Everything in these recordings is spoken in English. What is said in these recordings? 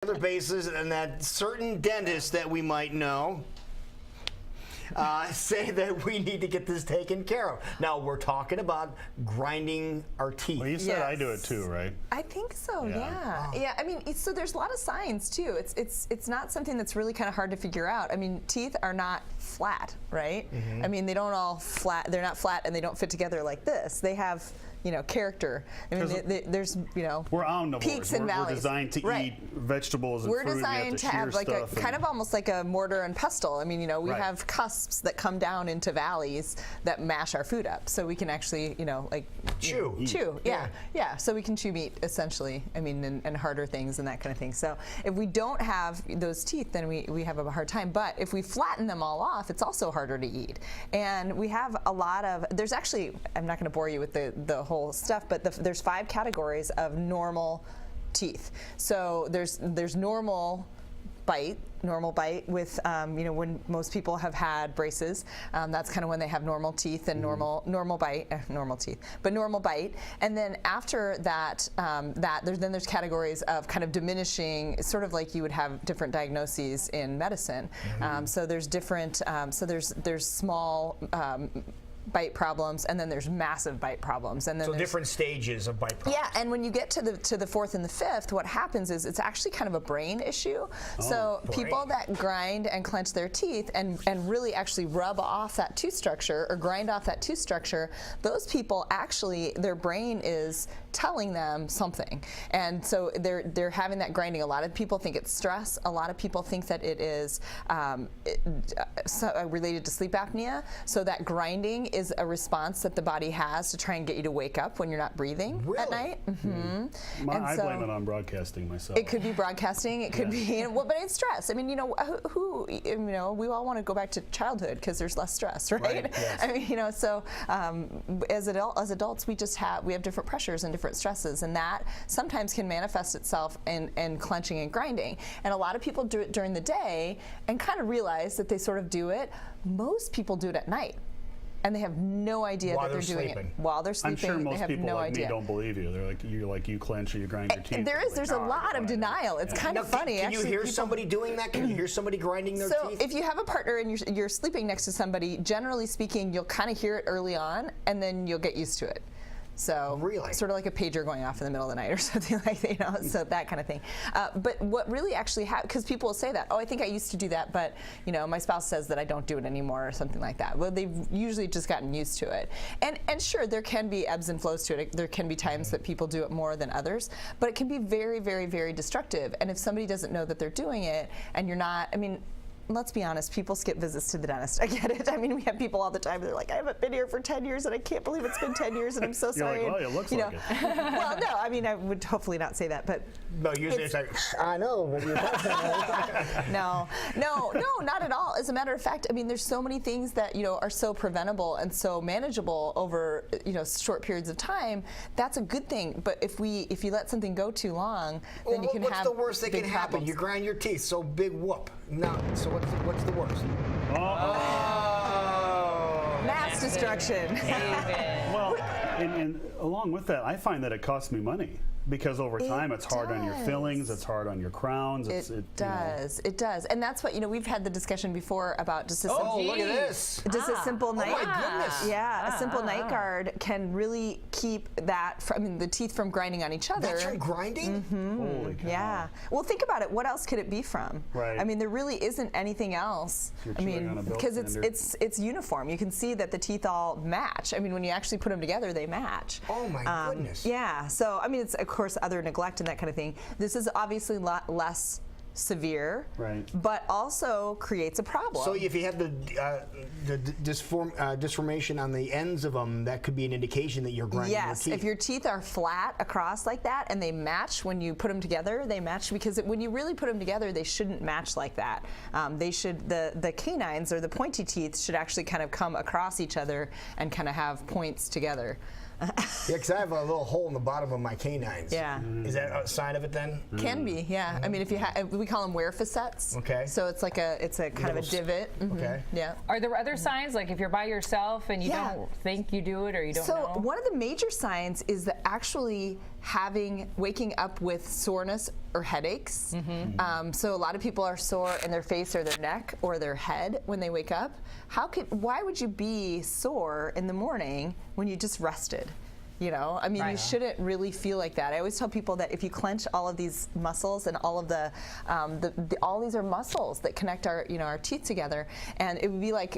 other bases, and that certain dentists that we might know say that we need to get this taken care of. Now, we're talking about grinding our teeth. Well, you said I do it too, right? I think so, yeah. Yeah, I mean, so there's a lot of signs too. It's not something that's really kind of hard to figure out. I mean, teeth are not flat, right? I mean, they don't all flat, they're not flat and they don't fit together like this. They have, you know, character. I mean, there's, you know, we're omnivores. Peaks and valleys. We're designed to eat vegetables and We're fruit. designed to have like a kind of almost like a mortar and pestle. I mean, you know, we have cusps that come down into valleys that mash our food up, so we can actually, you know, like chew. Yeah. So we can chew meat essentially. I mean, and harder things and that kind of thing. So if we don't have those teeth, then we have a hard time. But if we flatten them all off, it's also harder to eat. And we have a lot of. There's actually. I'm not going to bore you with the whole stuff, but there's 5 categories of normal teeth. So there's normal bite with you know, when most people have had braces, that's kind of when they have normal teeth and normal bite, normal bite. And then after that, there's categories of kind of diminishing, sort of like you would have different diagnoses in medicine. So there's different, so there's small bite problems, and then there's massive bite problems, and then so different stages of bite problems. Yeah, and when you get to the 4th and the 5th, what happens is it's actually kind of a brain issue. So people that grind and clench their teeth and really actually rub off that tooth structure or grind off that tooth structure, those people actually, their brain is telling them something, and so they're having that grinding. A lot of people think it's stress. A lot of people think that it is related to sleep apnea. So that grinding is a response that the body has to try and get you to wake up when you're not breathing at night. I blame it on broadcasting myself. It could be broadcasting. It could be, you know, well, but it's stress. I mean, you know, you know, we all want to go back to childhood because there's less stress, right? Yes. I mean, you know, so as adults, we have different pressures and different stresses, and that sometimes can manifest itself in clenching and grinding. And a lot of people do it during the day and kind of realize that they sort of do it. Most people do it at night, and they have no idea that they're doing it while they're sleeping. I'm sure most they have people no like idea. me don't believe you. They're like you clench or you grind your teeth. There's a lot of denial. It's kind of funny. Can you hear somebody doing that? Can you hear somebody grinding their teeth? So if you have a partner and you're sleeping next to somebody, generally speaking, you'll kind of hear it early on, and then you'll get used to it. So sort of like a pager going off in the middle of the night or something like that, you know, so that kind of thing. But what really actually happened, because people will say that, oh, I think I used to do that, but, you know, my spouse says that I don't do it anymore or something like that. Well, they've usually just gotten used to it. And sure, there can be ebbs and flows to it. There can be times that people do it more than others, but it can be very, very, very destructive. And if somebody doesn't know that they're doing it, and you're not, I mean, let's be honest, people skip visits to the dentist. I get it. I mean, we have people all the time. They're like, I haven't been here for 10 years, and I can't believe it's been 10 years, and I'm so sorry. You're like, well, it looks like it. Well, no, I mean, I would hopefully not say that, but no, usually it's like, I know what you're talking about. No, not at all. As a matter of fact, I mean, there's so many things that, you know, are so preventable and so manageable over, you know, short periods of time. That's a good thing. But if you let something go too long, then you can have what's the worst that can happen? problems. You grind your teeth, so big whoop. No, so what's the worst? Mass destruction. Well, and along with that, I find that it costs me money. Because over time, it's hard on your fillings, it's hard on your crowns. It does. And that's what, you know, we've had the discussion before about just a simple, look at this. Just a simple night. Oh my goodness. Yeah, a simple night guard can really keep that, the teeth from grinding on each other. That's from grinding? Holy cow. Yeah. Well, think about it. What else could it be from? Right. I mean, there really isn't anything else. I mean, because it's uniform. You can see that the teeth all match. I mean, when you actually put them together, they match. Oh my goodness. Yeah. So, I mean, it's of course other neglect and that kind of thing. This is obviously a lot less severe, but also creates a problem. So if you have the disformation on the ends of them, that could be an indication that you're grinding your teeth. Yes, if your teeth are flat across like that and they match when you put them together, they match because when you really put them together, they shouldn't match like that. They should, the canines or the pointy teeth should actually kind of come across each other and kind of have points together. Yeah, because I have a little hole in the bottom of my canines. Yeah. Is that a sign of it then? Can be, yeah. I mean, if you have, we call them wear facets. Okay. So it's like it's a kind of a divot. Okay. Yeah. Are there other signs, like if you're by yourself and you don't think you do it or you don't know? So one of the major signs is that actually waking up with soreness or headaches. So a lot of people are sore in their face or their neck or their head when they wake up. Why would you be sore in the morning when you just rested? You know, I mean, you shouldn't really feel like that. I always tell people that if you clench all of these muscles and all of all these are muscles that connect our teeth together, and it would be like,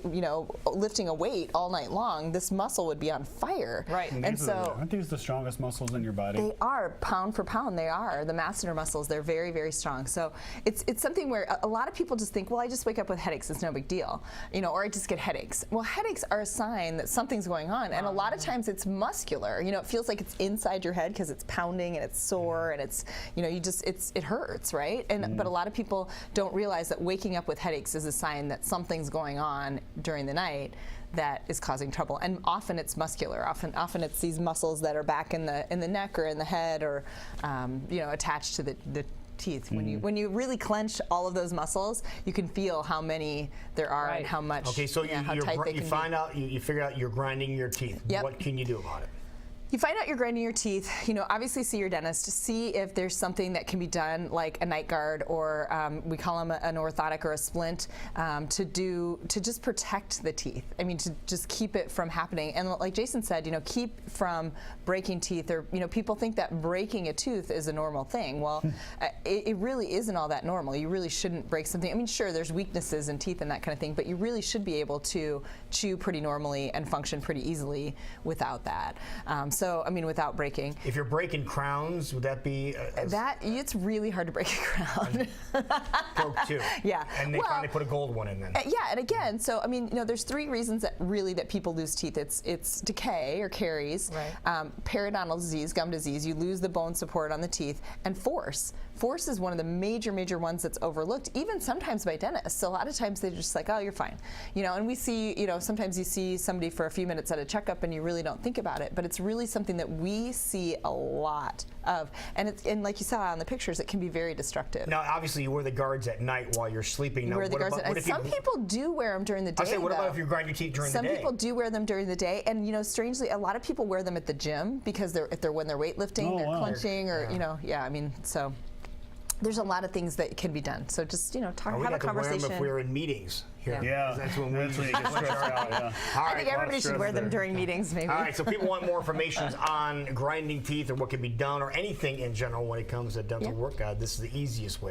lifting a weight all night long. This muscle would be on fire. Right. And so, aren't these the strongest muscles in your body? They are, pound for pound. They are the masseter muscles. They're very, very strong. So it's something where a lot of people just think, well, I just wake up with headaches. It's no big deal, or I just get headaches. Well, headaches are a sign that something's going on, and a lot of times it's muscular. It feels like it's inside your head because it's pounding and it's sore and it's, it hurts, right? And but a lot of people don't realize that waking up with headaches is a sign that something's going on during the night that is causing trouble. And often it's muscular. Often it's these muscles that are back in the neck or in the head or attached to the teeth. When you really clench all of those muscles, you can feel how many there are and how much. Okay, so how tight they can be. You figure out you're grinding your teeth. Yep. What can you do about it? You find out you're grinding your teeth, obviously see your dentist, see if there's something that can be done, like a night guard or we call them an orthotic or a splint, to just protect the teeth. I mean, to just keep it from happening. And like Jason said, keep from breaking teeth, or people think that breaking a tooth is a normal thing. Well, it really isn't all that normal. You really shouldn't break something. I mean, sure, there's weaknesses in teeth and that kind of thing, but you really should be able to chew pretty normally and function pretty easily without that. So, I mean, without breaking. If you're breaking crowns, would that be? It's really hard to break a crown. Broke two. Yeah. And they finally put a gold one in then. Yeah, and again, so I mean, there's three reasons that people lose teeth. It's decay or caries, periodontal disease, gum disease. You lose the bone support on the teeth, and force. Force is one of the major ones that's overlooked, even sometimes by dentists. So a lot of times they're just like, oh, you're fine. And we see, sometimes you see somebody for a few minutes at a checkup and you really don't think about it, but it's really something that we see a lot of. And like you saw on the pictures, it can be very destructive. Now, obviously, you wear the guards at night while you're sleeping. You wear the guards at night. Some people do wear them during the day. I say, what about if you grind your teeth during the day? Some people do wear them during the day, and strangely, a lot of people wear them at the gym because when they're weightlifting, they're clenching, or I mean, so. There's a lot of things that can be done. So just, have a conversation. We have to wear them if we're in meetings here. Yeah. That's when you get stressed out, yeah. I think everybody should wear them during meetings, maybe. All right, so people want more information on grinding teeth or what can be done or anything in general when it comes to dental work. This is the easiest way to